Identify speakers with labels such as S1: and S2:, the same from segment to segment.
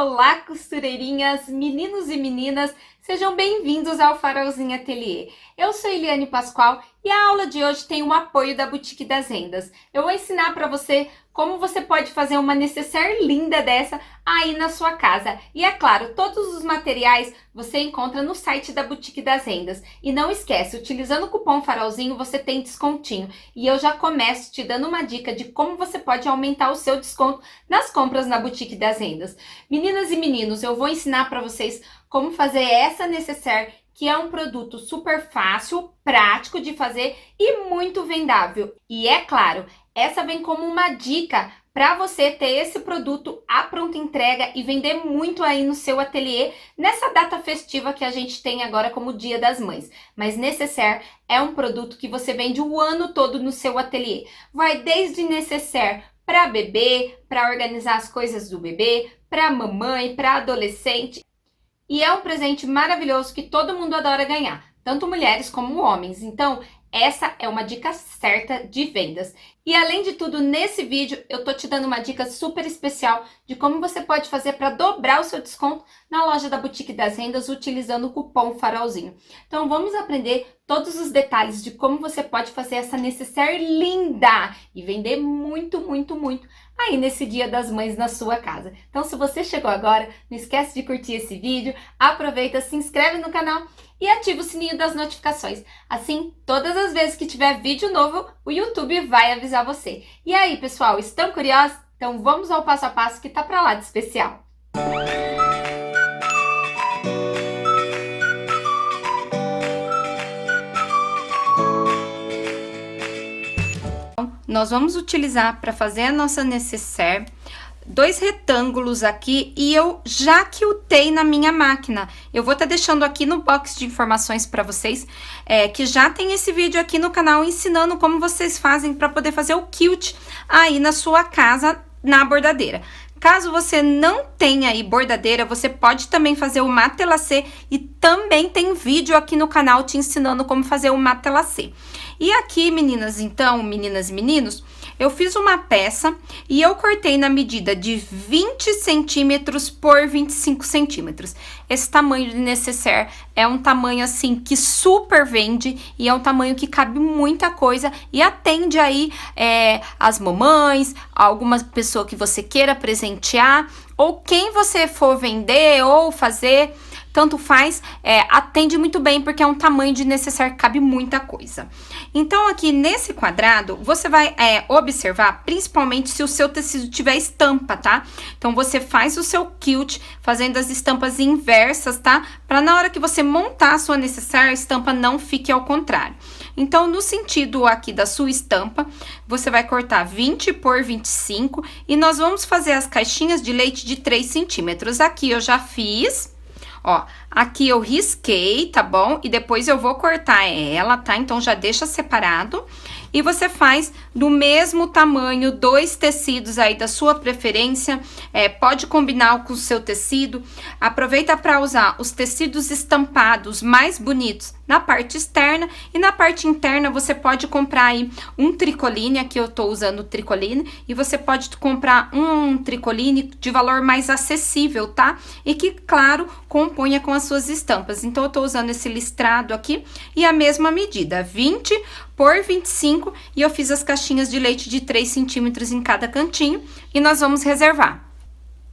S1: Olá, costureirinhas, meninos e meninas, sejam bem-vindos ao Farolzinho Ateliê. Eu sou Eliane Pascoal e a aula de hoje tem o apoio da Boutique das Rendas. Eu vou ensinar para você como você pode fazer uma necessaire linda dessa aí na sua casa. E é claro, todos os materiais você encontra no site da Boutique das Rendas. E não esquece, utilizando o cupom Farolzinho você tem descontinho. E eu já começo te dando uma dica de como você pode aumentar o seu desconto nas compras na Boutique das Rendas. Meninas e meninos, eu vou ensinar para vocês como fazer essa necessaire, que é um produto super fácil, prático de fazer e muito vendável. E é claro, essa vem como uma dica para você ter esse produto à pronta entrega e vender muito aí no seu ateliê nessa data festiva que a gente tem agora como Dia das Mães. Mas necessaire é um produto que você vende o ano todo no seu ateliê. Vai desde necessaire para bebê, para organizar as coisas do bebê, para mamãe, para adolescente. E é um presente maravilhoso que todo mundo adora ganhar, tanto mulheres como homens. Então, essa é uma dica certa de vendas. E além de tudo, nesse vídeo eu tô te dando uma dica super especial de como você pode fazer para dobrar o seu desconto na loja da Boutique das Rendas utilizando o cupom Farolzinho. Então vamos aprender todos os detalhes de como você pode fazer essa necessaire linda e vender muito, muito, muito aí nesse Dia das Mães na sua casa. Então se você chegou agora, não esquece de curtir esse vídeo, aproveita, se inscreve no canal e ativa o sininho das notificações. Assim, todas as vezes que tiver vídeo novo, o YouTube vai avisar você. E aí, pessoal, estão curiosos? Então vamos ao passo a passo que tá pra lá de especial. Nós vamos utilizar para fazer a nossa necessaire dois retângulos aqui e eu já quiltei na minha máquina. Eu vou estar deixando aqui no box de informações para vocês, que já tem esse vídeo aqui no canal ensinando como vocês fazem para poder fazer o quilt aí na sua casa na bordadeira. Caso você não tenha aí bordadeira, você pode também fazer o matelacê e também tem vídeo aqui no canal te ensinando como fazer o matelacê. E aqui, meninas, então, meninas e meninos, eu fiz uma peça e eu cortei na medida de 20 centímetros por 25 centímetros. Esse tamanho de necessaire é um tamanho assim que super vende e é um tamanho que cabe muita coisa e atende aí as mamães, alguma pessoa que você queira presentear ou quem você for vender ou fazer. Tanto faz, atende muito bem, porque é um tamanho de necessaire que cabe muita coisa. Então, aqui nesse quadrado, você vai observar, principalmente se o seu tecido tiver estampa, tá? Então, você faz o seu quilt fazendo as estampas inversas, tá? Pra na hora que você montar a sua necessaire, a estampa não fique ao contrário. Então, no sentido aqui da sua estampa, você vai cortar 20 por 25 e nós vamos fazer as caixinhas de leite de 3 centímetros. Aqui eu já fiz. Ó, aqui eu risquei, tá bom? E depois eu vou cortar ela, tá? Então, já deixa separado. E você faz do mesmo tamanho, 2 tecidos aí da sua preferência. Pode combinar com o seu tecido. Aproveita para usar os tecidos estampados mais bonitos na parte externa. E na parte interna, você pode comprar aí um tricoline. Aqui eu tô usando o tricoline. E você pode comprar um tricoline de valor mais acessível, tá? E que, claro, componha com as suas estampas. Então, eu tô usando esse listrado aqui e a mesma medida, 20 por 25, e eu fiz as caixinhas de leite de 3 centímetros em cada cantinho, e nós vamos reservar.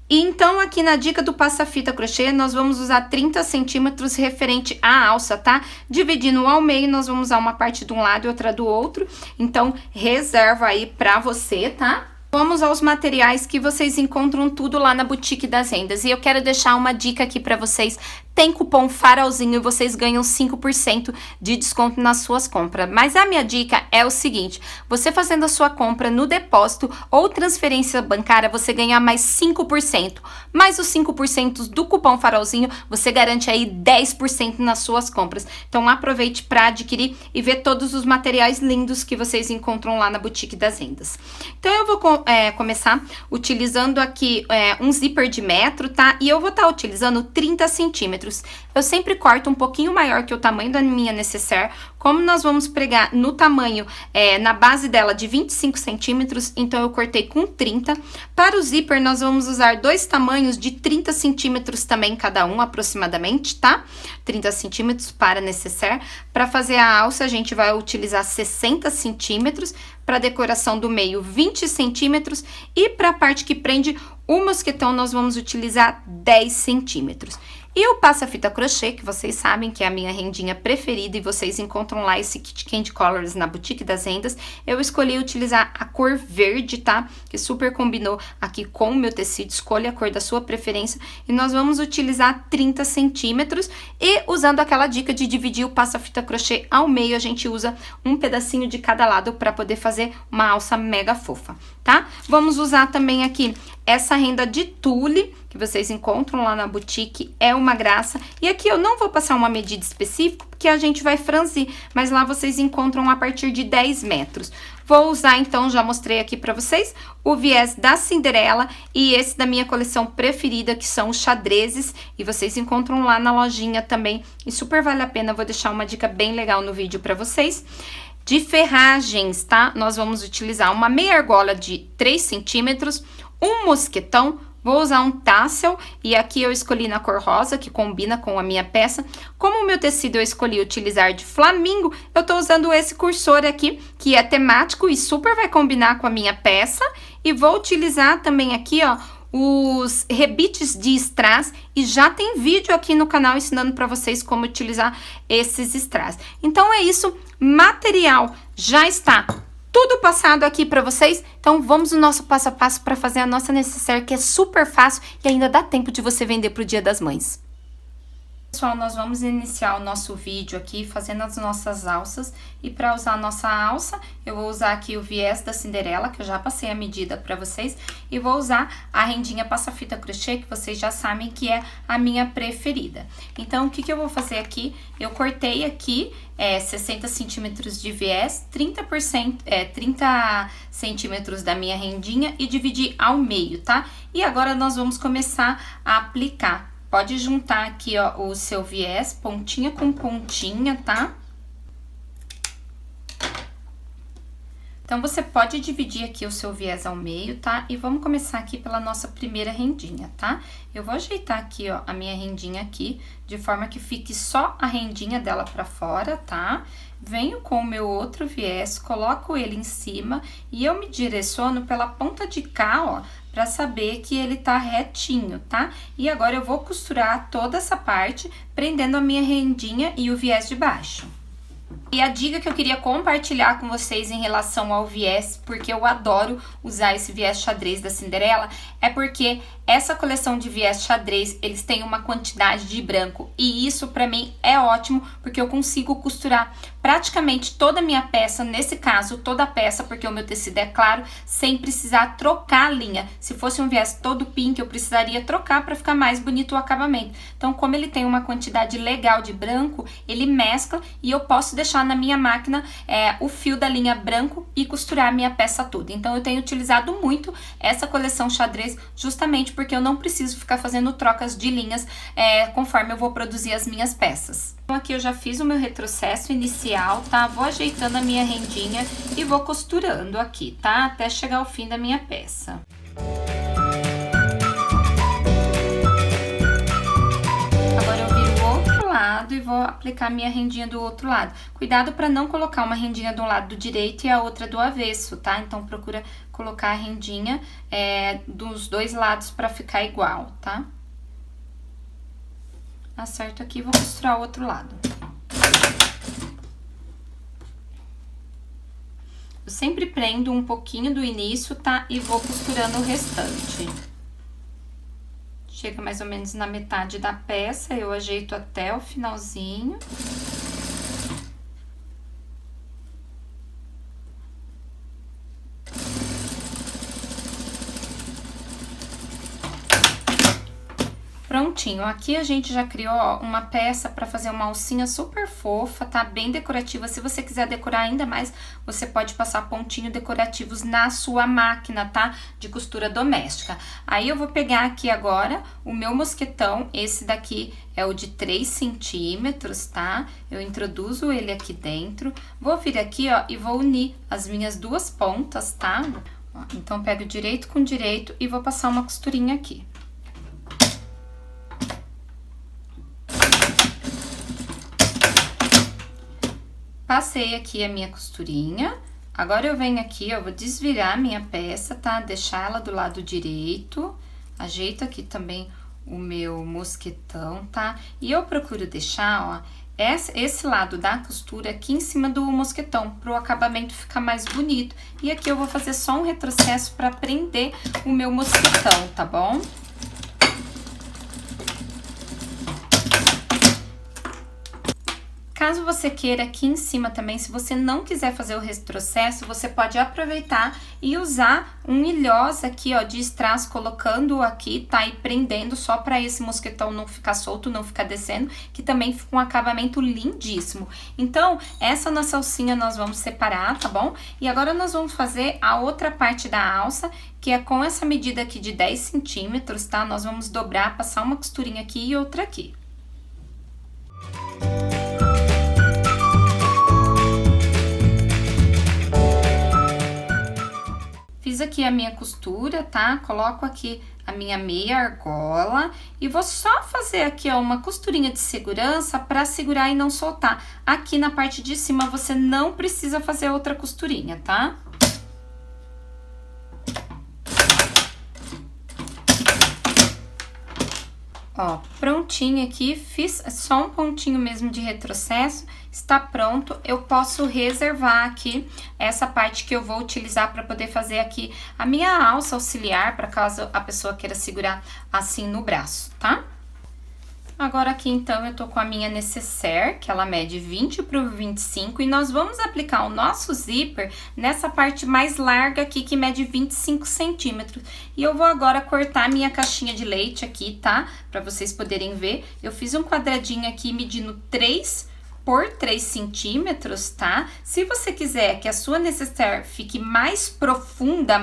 S1: E então, aqui na dica do passa-fita crochê, nós vamos usar 30 centímetros referente à alça, tá? Dividindo ao meio, nós vamos usar uma parte de um lado e outra do outro, então, reserva aí pra você, tá? Vamos aos materiais que vocês encontram tudo lá na Boutique das Rendas. E eu quero deixar uma dica aqui pra vocês. Tem cupom Farolzinho e vocês ganham 5% de desconto nas suas compras. Mas a minha dica é o seguinte, você fazendo a sua compra no depósito ou transferência bancária, você ganha mais 5%. Mais os 5% do cupom Farolzinho, você garante aí 10% nas suas compras. Então aproveite para adquirir e ver todos os materiais lindos que vocês encontram lá na Boutique das Rendas. Então eu vou começar utilizando aqui um zíper de metro, tá? E eu vou estar utilizando 30 centímetros. Eu sempre corto um pouquinho maior que o tamanho da minha necessaire. Como nós vamos pregar no tamanho, na base dela de 25 centímetros, então eu cortei com 30. Para o zíper, nós vamos usar dois tamanhos de 30 centímetros também, cada um aproximadamente, tá? 30 centímetros para necessaire. Para fazer a alça, a gente vai utilizar 60 centímetros. Para decoração do meio, 20 centímetros. E para a parte que prende o mosquetão, nós vamos utilizar 10 centímetros. E o passa-fita crochê, que vocês sabem que é a minha rendinha preferida e vocês encontram lá esse kit Candy Colors na Boutique das Rendas. Eu escolhi utilizar a cor verde, tá? Que super combinou aqui com o meu tecido. Escolha a cor da sua preferência. E nós vamos utilizar 30 centímetros. E usando aquela dica de dividir o passa-fita crochê ao meio, a gente usa um pedacinho de cada lado para poder fazer uma alça mega fofa, tá? Vamos usar também aqui essa renda de tule, que vocês encontram lá na boutique, é uma graça. E aqui eu não vou passar uma medida específica, porque a gente vai franzir, mas lá vocês encontram a partir de 10 metros. Vou usar, então, já mostrei aqui pra vocês, o viés da Cinderela e esse da minha coleção preferida, que são os xadrezes. E vocês encontram lá na lojinha também, e super vale a pena, vou deixar uma dica bem legal no vídeo pra vocês. De ferragens, tá? Nós vamos utilizar uma meia argola de 3 centímetros, um mosquetão, vou usar um tassel, e aqui eu escolhi na cor rosa, que combina com a minha peça. Como o meu tecido eu escolhi utilizar de flamingo, eu tô usando esse cursor aqui, que é temático e super vai combinar com a minha peça. E vou utilizar também aqui, ó, os rebites de strass, e já tem vídeo aqui no canal ensinando pra vocês como utilizar esses strass. Então é isso, material já está tudo passado aqui pra vocês, então vamos no nosso passo a passo pra fazer a nossa necessaire, que é super fácil e ainda dá tempo de você vender pro Dia das Mães. Pessoal, nós vamos iniciar o nosso vídeo aqui fazendo as nossas alças. E para usar a nossa alça, eu vou usar aqui o viés da Cinderela, que eu já passei a medida para vocês. E vou usar a rendinha passa-fita crochê, que vocês já sabem que é a minha preferida. Então, o que eu vou fazer aqui? Eu cortei aqui 60 centímetros de viés, 30 centímetros da minha rendinha e dividi ao meio, tá? E agora nós vamos começar a aplicar. Pode juntar aqui, ó, o seu viés, pontinha com pontinha, tá? Então, você pode dividir aqui o seu viés ao meio, tá? E vamos começar aqui pela nossa primeira rendinha, tá? Eu vou ajeitar aqui, ó, a minha rendinha aqui, de forma que fique só a rendinha dela pra fora, tá? Venho com o meu outro viés, coloco ele em cima e eu me direciono pela ponta de cá, ó, pra saber que ele tá retinho, tá? E agora eu vou costurar toda essa parte, prendendo a minha rendinha e o viés de baixo. E a dica que eu queria compartilhar com vocês em relação ao viés, porque eu adoro usar esse viés xadrez da Cinderela, é porque essa coleção de viés xadrez, eles têm uma quantidade de branco. E isso pra mim é ótimo, porque eu consigo costurar praticamente toda a minha peça, nesse caso toda a peça, porque o meu tecido é claro, sem precisar trocar a linha. Se fosse um viés todo pink, eu precisaria trocar para ficar mais bonito o acabamento. Então, como ele tem uma quantidade legal de branco, ele mescla e eu posso deixar na minha máquina o fio da linha branco e costurar a minha peça toda. Então, eu tenho utilizado muito essa coleção xadrez, justamente porque eu não preciso ficar fazendo trocas de linhas conforme eu vou produzir as minhas peças. Então, aqui eu já fiz o meu retrocesso inicial, tá? Vou ajeitando a minha rendinha e vou costurando aqui, tá? Até chegar ao fim da minha peça. Agora eu viro o outro lado e vou aplicar minha rendinha do outro lado. Cuidado para não colocar uma rendinha do lado do direito e a outra do avesso, tá? Então, procura colocar a rendinha dos dois lados para ficar igual, tá? Acerto aqui e vou costurar o outro lado. Eu sempre prendo um pouquinho do início, tá? E vou costurando o restante. Chega mais ou menos na metade da peça, eu ajeito até o finalzinho. Prontinho, aqui a gente já criou, ó, uma peça para fazer uma alcinha super fofa, tá? Bem decorativa. Se você quiser decorar ainda mais, você pode passar pontinhos decorativos na sua máquina, tá? De costura doméstica. Aí eu vou pegar aqui agora o meu mosquetão, esse daqui é o de 3 centímetros, tá? Eu introduzo ele aqui dentro, vou vir aqui, ó, e vou unir as minhas duas pontas, tá? Ó, então, pego direito com direito e vou passar uma costurinha aqui. Passei aqui a minha costurinha, agora eu venho aqui, eu vou desvirar a minha peça, tá? Deixar ela do lado direito, ajeito aqui também o meu mosquetão, tá? E eu procuro deixar, ó, esse lado da costura aqui em cima do mosquetão, pro acabamento ficar mais bonito. E aqui eu vou fazer só um retrocesso pra prender o meu mosquetão, tá bom? Caso você queira aqui em cima também, se você não quiser fazer o retrocesso, você pode aproveitar e usar um ilhós aqui, ó, de strass, colocando aqui, tá? E prendendo só pra esse mosquetão não ficar solto, não ficar descendo, que também fica um acabamento lindíssimo. Então, essa nossa alcinha nós vamos separar, tá bom? E agora nós vamos fazer a outra parte da alça, que é com essa medida aqui de 10 centímetros, tá? Nós vamos dobrar, passar uma costurinha aqui e outra aqui. Fiz aqui a minha costura, tá? Coloco aqui a minha meia argola e vou só fazer aqui, ó, uma costurinha de segurança pra segurar e não soltar. Aqui na parte de cima você não precisa fazer outra costurinha, tá? Ó, prontinho aqui, fiz só um pontinho mesmo de retrocesso, está pronto. Eu posso reservar aqui essa parte que eu vou utilizar para poder fazer aqui a minha alça auxiliar, para caso a pessoa queira segurar assim no braço, tá? Agora aqui, então, eu tô com a minha nécessaire, que ela mede 20 por 25, e nós vamos aplicar o nosso zíper nessa parte mais larga aqui, que mede 25 centímetros. E eu vou agora cortar a minha caixinha de leite aqui, tá? Pra vocês poderem ver. Eu fiz um quadradinho aqui medindo 3 por 3 centímetros, tá? Se você quiser que a sua nécessaire fique mais profunda,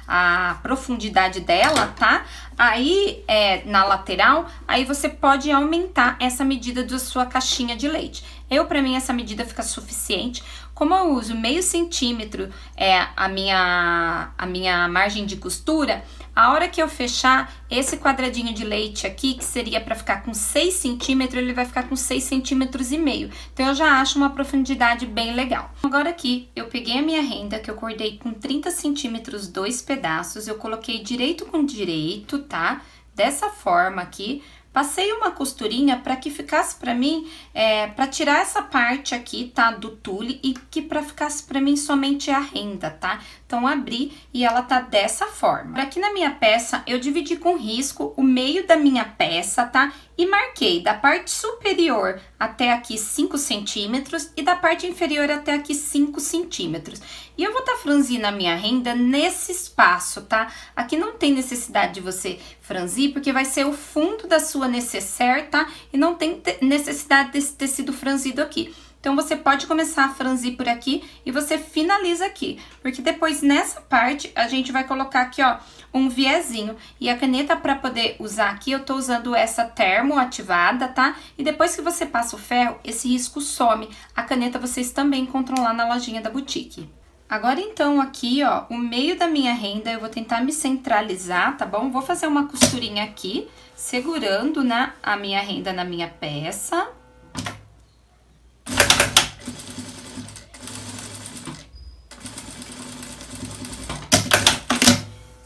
S1: a profundidade dela, tá? Aí, na lateral, aí você pode aumentar essa medida da sua caixinha de leite. Pra mim, essa medida fica suficiente. Como eu uso meio centímetro, a minha margem de costura, a hora que eu fechar esse quadradinho de leite aqui, que seria para ficar com 6 centímetros, ele vai ficar com 6 centímetros e meio. Então, eu já acho uma profundidade bem legal. Agora aqui, eu peguei a minha renda, que eu cortei com 30 centímetros, 2 pedaços, eu coloquei direito com direito, tá? Dessa forma aqui. Passei uma costurinha para que ficasse para mim, para tirar essa parte aqui, tá, do tule, e que para ficasse para mim somente a renda, tá? Então, abri e ela tá dessa forma. Aqui na minha peça, eu dividi com risco o meio da minha peça, tá? E marquei da parte superior até aqui 5 centímetros e da parte inferior até aqui 5 centímetros. E eu vou tá franzindo a minha renda nesse espaço, tá? Aqui não tem necessidade de você franzir, porque vai ser o fundo da sua nécessaire, tá? E não tem necessidade desse tecido franzido aqui. Então, você pode começar a franzir por aqui e você finaliza aqui. Porque depois, nessa parte, a gente vai colocar aqui, ó, um viezinho. E a caneta, para poder usar aqui, eu tô usando essa termo ativada, tá? E depois que você passa o ferro, esse risco some. A caneta vocês também encontram lá na lojinha da boutique. Agora, então, aqui, ó, o meio da minha renda, eu vou tentar me centralizar, tá bom? Vou fazer uma costurinha aqui, segurando, né, a minha renda na minha peça.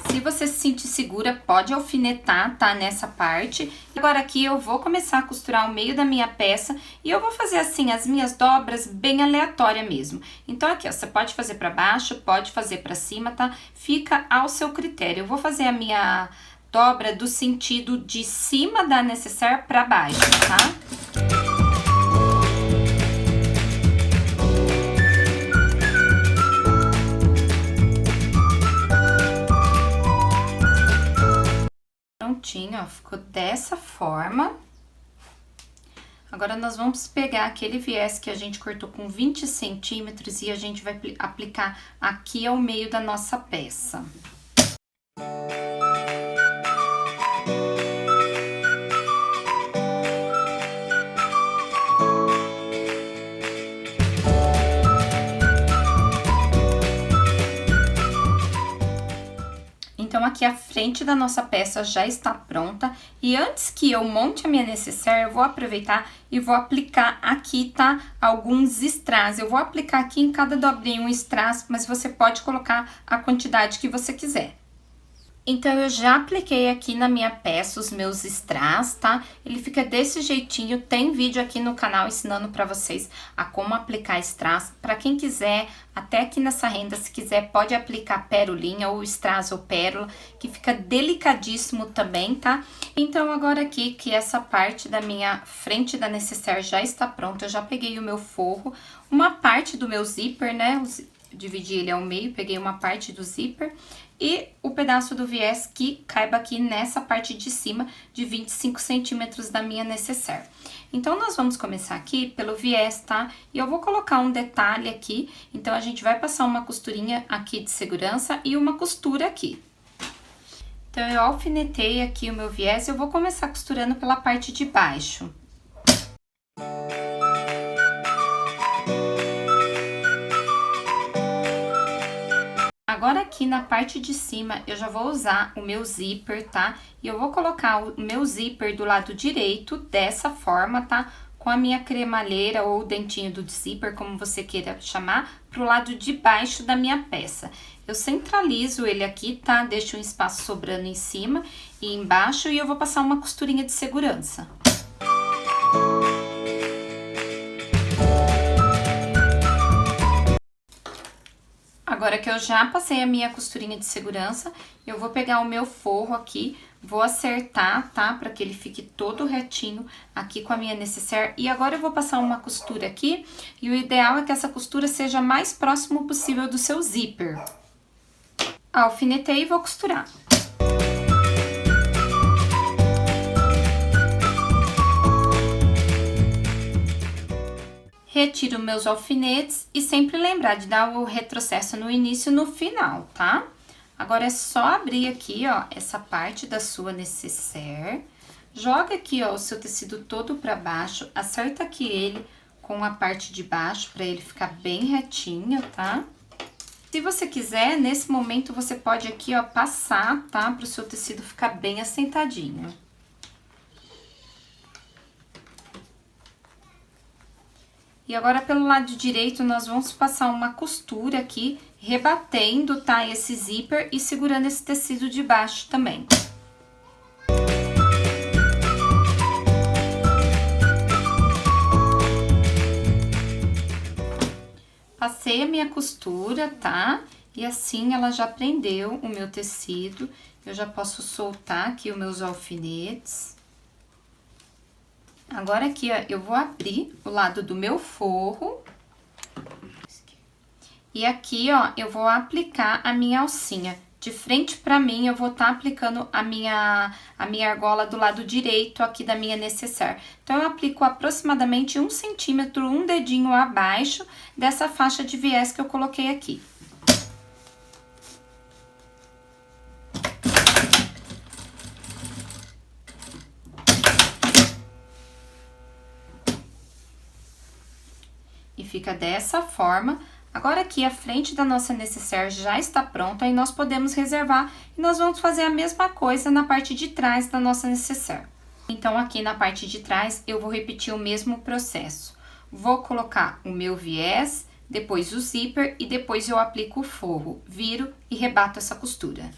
S1: Se você se sentir segura, pode alfinetar, tá? Nessa parte. Agora aqui eu vou começar a costurar o meio da minha peça e eu vou fazer assim as minhas dobras bem aleatória mesmo. Então aqui, ó, você pode fazer pra baixo, pode fazer pra cima, tá? Fica ao seu critério. Eu vou fazer a minha dobra do sentido de cima da nécessaire pra baixo, tá? prontinho, ó, ficou dessa forma. Agora, nós vamos pegar aquele viés que a gente cortou com 20 centímetros e a gente vai aplicar aqui ao meio da nossa peça. Então, aqui a frente da nossa peça já está pronta. E antes que eu monte a minha nécessaire, eu vou aproveitar e vou aplicar aqui, tá? Alguns strass. Eu vou aplicar aqui em cada dobrinha um strass, mas você pode colocar a quantidade que você quiser. Então, eu já apliquei aqui na minha peça os meus strass, tá? Ele fica desse jeitinho, tem vídeo aqui no canal ensinando pra vocês a como aplicar strass. Pra quem quiser, até aqui nessa renda, se quiser, pode aplicar pérolinha ou strass ou pérola, que fica delicadíssimo também, tá? Então, agora aqui, que essa parte da minha frente da nécessaire já está pronta, eu já peguei o meu forro, uma parte do meu zíper, né? Dividi ele ao meio, peguei uma parte do zíper e o pedaço do viés que caiba aqui nessa parte de cima de 25 centímetros da minha nécessaire. Então, nós vamos começar aqui pelo viés, tá? E eu vou colocar um detalhe aqui, então a gente vai passar uma costurinha aqui de segurança e uma costura aqui. Então, eu alfinetei aqui o meu viés e eu vou começar costurando pela parte de baixo. Agora, aqui na parte de cima, eu já vou usar o meu zíper, tá? E eu vou colocar o meu zíper do lado direito, dessa forma, tá? Com a minha cremalheira ou o dentinho do zíper, como você queira chamar, pro lado de baixo da minha peça. Eu centralizo ele aqui, tá? Deixo um espaço sobrando em cima e embaixo e eu vou passar uma costurinha de segurança. Agora que eu já passei a minha costurinha de segurança, eu vou pegar o meu forro aqui, vou acertar, tá? Pra que ele fique todo retinho aqui com a minha nécessaire. E agora eu vou passar uma costura aqui, e o ideal é que essa costura seja mais próximo possível do seu zíper. Alfinetei e vou costurar. Retiro meus alfinetes e sempre lembrar de dar o retrocesso no início e no final, tá? Agora, é só abrir aqui, ó, essa parte da sua nécessaire. Joga aqui, ó, o seu tecido todo pra baixo, acerta aqui ele com a parte de baixo pra ele ficar bem retinho, tá? Se você quiser, nesse momento, você pode aqui, ó, passar, tá? Pro seu tecido ficar bem assentadinho. E agora, pelo lado direito, nós vamos passar uma costura aqui, rebatendo, tá, esse zíper e segurando esse tecido de baixo também. Passei a minha costura, tá? E assim, ela já prendeu o meu tecido. Eu já posso soltar aqui os meus alfinetes. Agora, aqui, ó, eu vou abrir o lado do meu forro. E aqui, ó, eu vou aplicar a minha alcinha. De frente pra mim, eu vou estar aplicando a minha argola do lado direito aqui da minha nécessaire. Então, eu aplico aproximadamente 1 centímetro, um dedinho abaixo dessa faixa de viés que eu coloquei aqui. E fica dessa forma. Agora, aqui a frente da nossa nécessaire já está pronta e nós podemos reservar. E nós vamos fazer a mesma coisa na parte de trás da nossa nécessaire. Então, aqui na parte de trás, eu vou repetir o mesmo processo. Vou colocar o meu viés, depois o zíper e depois eu aplico o forro. Viro e rebato essa costura.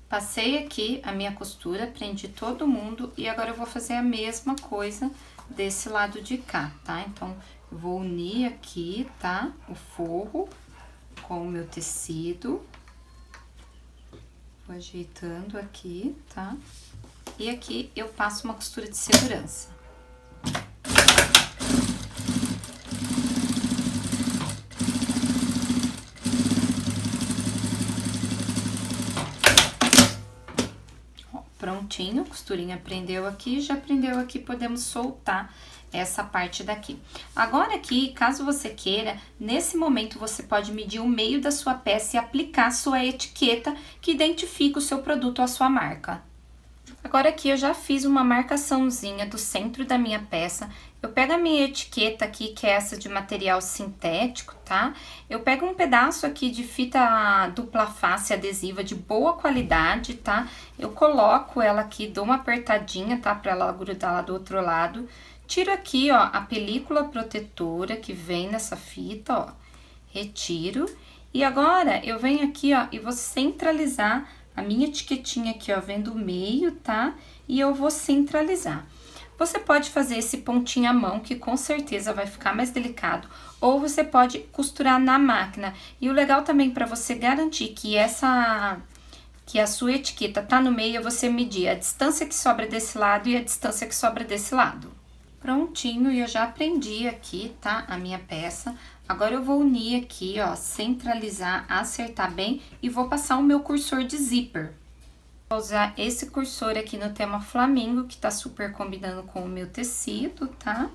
S1: Passei aqui a minha costura, prendi todo mundo e agora eu vou fazer a mesma coisa desse lado de cá, tá? Então, eu vou unir aqui, tá? O forro com o meu tecido. Vou ajeitando aqui, tá? E aqui eu passo uma costura de segurança. Prontinho, costurinha prendeu aqui, já prendeu aqui, podemos soltar essa parte daqui. Agora aqui, caso você queira, nesse momento você pode medir o meio da sua peça e aplicar sua etiqueta que identifica o seu produto ou a sua marca. Agora aqui eu já fiz uma marcaçãozinha do centro da minha peça. Eu pego a minha etiqueta aqui, que é essa de material sintético, tá? Eu pego um pedaço aqui de fita dupla face adesiva de boa qualidade, tá? Eu coloco ela aqui, dou uma apertadinha, tá? Pra ela grudar lá do outro lado. Tiro aqui, ó, a película protetora que vem nessa fita, ó. Retiro. E agora eu venho aqui, ó, e vou centralizar a minha etiquetinha aqui, ó, vendo o meio, tá? E eu vou centralizar. Você pode fazer esse pontinho à mão, que com certeza vai ficar mais delicado, ou você pode costurar na máquina. E o legal também para você garantir que a sua etiqueta tá no meio, é você medir a distância que sobra desse lado e a distância que sobra desse lado. Prontinho, e eu já prendi aqui, tá? A minha peça. Agora eu vou unir aqui, ó, centralizar, acertar bem e vou passar o meu cursor de zíper. Vou usar esse cursor aqui no tema flamingo, que tá super combinando com o meu tecido, tá?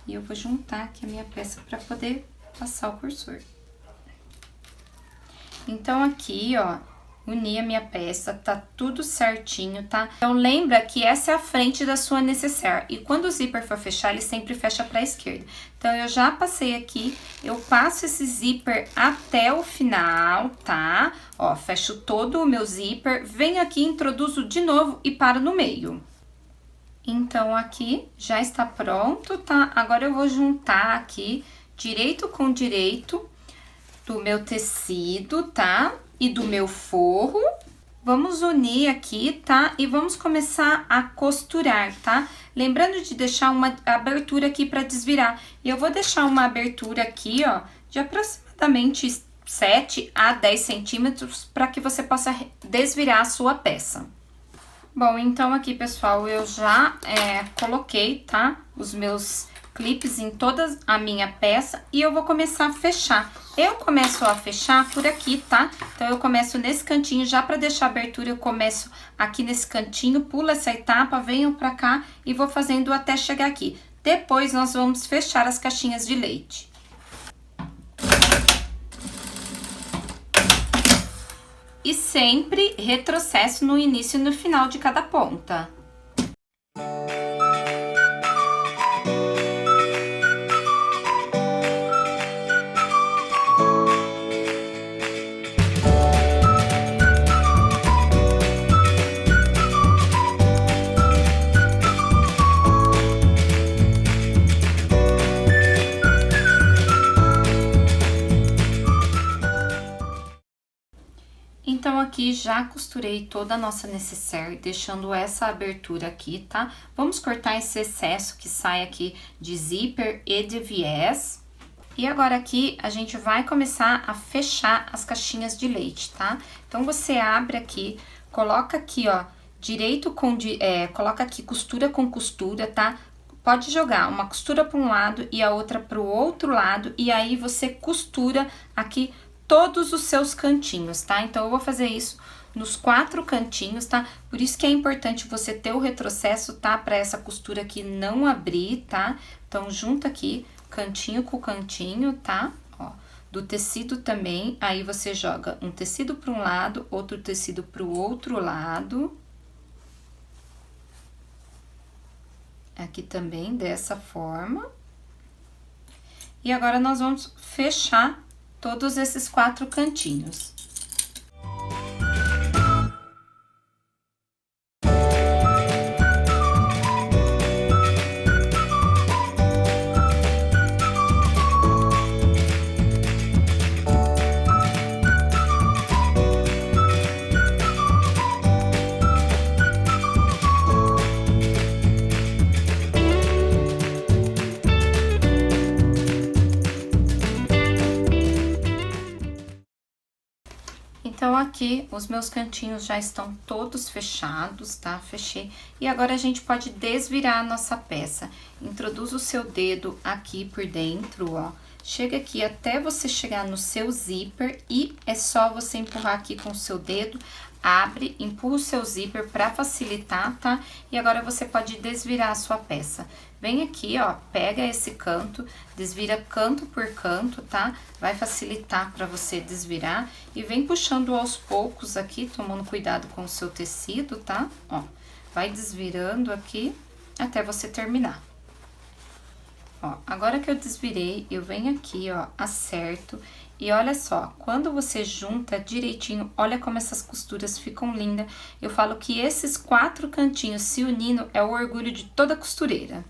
S1: E eu vou juntar aqui a minha peça pra poder passar o cursor. Então, aqui, ó, uni a minha peça, tá tudo certinho, tá? Então, lembra que essa é a frente da sua necessaire. E quando o zíper for fechar, ele sempre fecha pra esquerda. Então, eu já passei aqui, eu passo esse zíper até o final, tá? Ó, fecho todo o meu zíper, venho aqui, introduzo de novo e paro no meio. Então, aqui já está pronto, tá? Agora, eu vou juntar aqui, direito com direito, do meu tecido, tá? E do meu forro. Vamos unir aqui, tá? E vamos começar a costurar, tá? Lembrando de deixar uma abertura aqui pra desvirar. E eu vou deixar uma abertura aqui, ó, de aproximadamente 7 a 10 centímetros para que você possa desvirar a sua peça. Bom, então aqui, pessoal, eu já coloquei, tá? Os meus clipes em toda a minha peça e eu vou começar a fechar. Eu começo a fechar por aqui, tá? Então, eu começo nesse cantinho, já pra deixar a abertura, eu começo aqui nesse cantinho, pulo essa etapa, venho pra cá e vou fazendo até chegar aqui. Depois, nós vamos fechar as caixinhas de leite. E sempre retrocesso no início e no final de cada ponta. Então, aqui já costurei toda a nossa necessaire, deixando essa abertura aqui, tá? Vamos cortar esse excesso que sai aqui de zíper e de viés. E agora aqui, a gente vai começar a fechar as caixinhas de leite, tá? Então, você abre aqui, coloca aqui, ó, coloca aqui costura com costura, tá? Pode jogar uma costura para um lado e a outra para o outro lado, e aí você costura aqui todos os seus cantinhos, tá? Então, eu vou fazer isso nos 4 cantinhos, tá? Por isso que é importante você ter o retrocesso, tá? Pra essa costura aqui não abrir, tá? Então, junta aqui, cantinho com cantinho, tá? Ó, do tecido também, aí você joga um tecido para um lado, outro tecido para o outro lado. Aqui também, dessa forma. E agora, nós vamos fechar todos esses 4 cantinhos. Então, aqui, os meus cantinhos já estão todos fechados, tá? Fechei. E agora, a gente pode desvirar a nossa peça. Introduz o seu dedo aqui por dentro, ó. Chega aqui até você chegar no seu zíper e é só você empurrar aqui com o seu dedo, abre, empurra o seu zíper pra facilitar, tá? E agora, você pode desvirar a sua peça. Vem aqui, ó, pega esse canto, desvira canto por canto, tá? Vai facilitar pra você desvirar e vem puxando aos poucos aqui, tomando cuidado com o seu tecido, tá? Ó, vai desvirando aqui até você terminar. Ó, agora que eu desvirei, eu venho aqui, ó, acerto e olha só, quando você junta direitinho, olha como essas costuras ficam lindas. Eu falo que esses 4 cantinhos se unindo é o orgulho de toda costureira.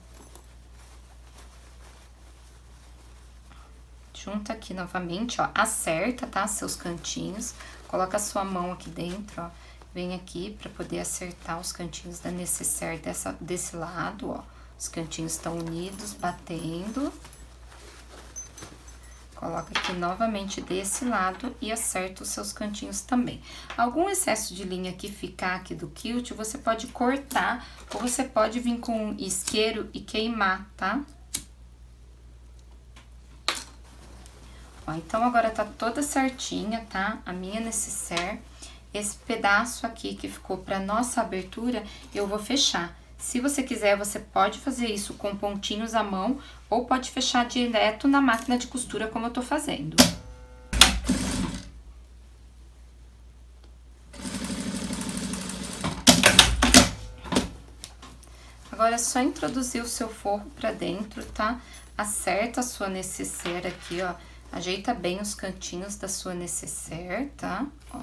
S1: Junta aqui novamente, ó, acerta, tá? Seus cantinhos, coloca a sua mão aqui dentro, ó, vem aqui pra poder acertar os cantinhos da necessaire desse lado, ó. Os cantinhos estão unidos, batendo. Coloca aqui novamente desse lado e acerta os seus cantinhos também. Algum excesso de linha que ficar aqui do quilt, você pode cortar ou você pode vir com isqueiro e queimar, tá? Ó, então, agora tá toda certinha, tá? A minha necessaire. Esse pedaço aqui que ficou pra nossa abertura, eu vou fechar. Se você quiser, você pode fazer isso com pontinhos à mão ou pode fechar direto na máquina de costura, como eu tô fazendo. Agora, é só introduzir o seu forro pra dentro, tá? Acerta a sua necessaire aqui, ó. Ajeita bem os cantinhos da sua necessaire, tá? Ó.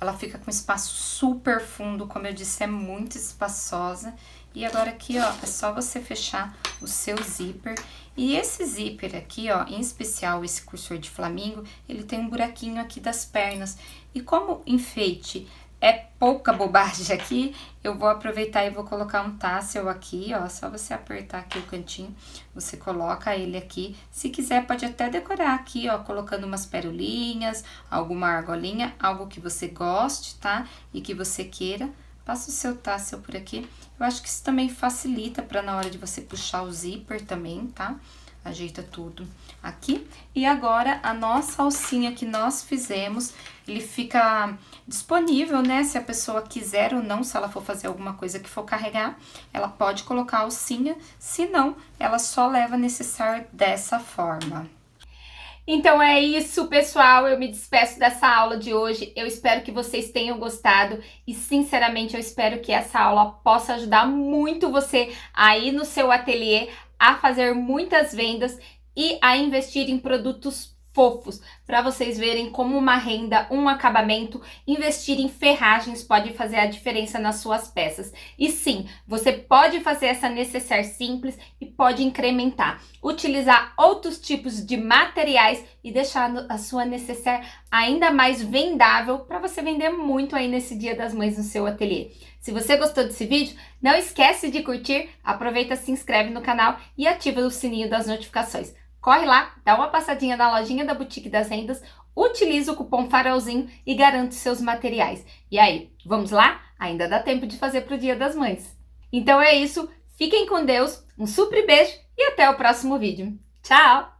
S1: Ela fica com espaço super fundo, como eu disse, é muito espaçosa. E agora aqui, ó, é só você fechar o seu zíper. E esse zíper aqui, ó, em especial esse cursor de flamingo, ele tem um buraquinho aqui das pernas. E como enfeite é pouca bobagem aqui, eu vou aproveitar e vou colocar um tassel aqui, ó, só você apertar aqui o cantinho, você coloca ele aqui. Se quiser, pode até decorar aqui, ó, colocando umas perolinhas, alguma argolinha, algo que você goste, tá? E que você queira. Passa o seu tassel por aqui. Eu acho que isso também facilita pra na hora de você puxar o zíper também, tá? Ajeita tudo aqui. E agora, a nossa alcinha que nós fizemos, ele fica disponível, né? Se a pessoa quiser ou não, se ela for fazer alguma coisa que for carregar, ela pode colocar a alcinha. Se não, ela só leva a necessaire dessa forma.
S2: Então é isso, pessoal, eu me despeço dessa aula de hoje, eu espero que vocês tenham gostado e sinceramente eu espero que essa aula possa ajudar muito você aí no seu ateliê a fazer muitas vendas e a investir em produtos fofos, para vocês verem como uma renda, um acabamento, investir em ferragens pode fazer a diferença nas suas peças. E sim, você pode fazer essa necessaire simples e pode incrementar, utilizar outros tipos de materiais e deixar a sua necessaire ainda mais vendável para você vender muito aí nesse Dia das Mães no seu ateliê. Se você gostou desse vídeo, não esquece de curtir, aproveita, se inscreve no canal e ativa o sininho das notificações. Corre lá, dá uma passadinha na lojinha da Boutique das Rendas, utiliza o cupom FAROLZINHO e garante seus materiais. E aí, vamos lá? Ainda dá tempo de fazer pro Dia das Mães. Então é isso, fiquem com Deus, um super beijo e até o próximo vídeo. Tchau!